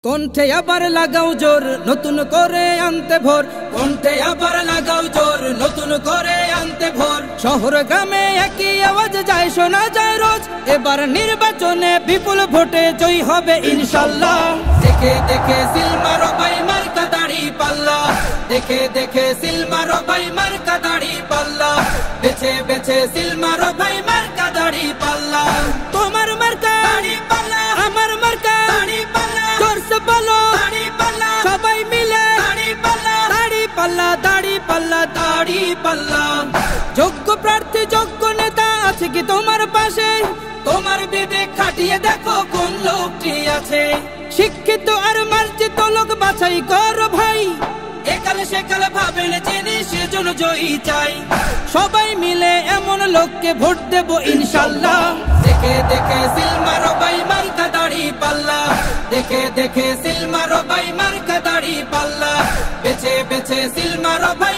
কণ্ঠে আবার লাগাও জোর নতুন করে আনতে ভোর, কণ্ঠে আবার লাগাও জোর নতুন করে আনতে ভোর। শহর গ্রামে একই আওয়াজ যায় শোনা যায় রোজ, এবার নির্বাচনে বিপুল ভোটে জয়ী হবে ইনশাল্লাহ। দেখে দেখে সিল মারো ভাই মার্কা দাড়ি পাল্লা, দেখে দেখে সিল মারো ভাই মার্কা দাড়ি পাল্লা, বেছে বেছে সিল মারো ভাই মার্কা দাড়ি পাল্লা। তোমার মার্কা দাড়ি পাল্লা, আমার মার্কা দাড়ি পাল্লা, জোরসে বলো দাড়ি পাল্লা, সবাই মিলে দাড়ি পাল্লা, দাড়ি পাল্লা, দাড়ি পাল্লা, দাড়ি পাল্লা। যোগ্য প্রার্থী যোগ্য নেতা আছে কি তোমার পাশে? তোমার বিবেক খাটিয়ে দেখো কোন লোকটি আছে। শিক্ষিত আর মার্জিত লোক বাছাই করো ভাই, একালে সেকালে ভাবেন জেনে সেজন্য জয়ী চাই। সবাই মিলে এমন লোককে ভোট দেব ইনশাল্লাহ। দেখে দেখে সিল মারো ভাই মার্কা দাড়ি পাল্লা, দেখে দেখে সিল মারো ভাই মার্কা দাড়ি পাল্লা, বেছে বেছে সিল মারো ভাই।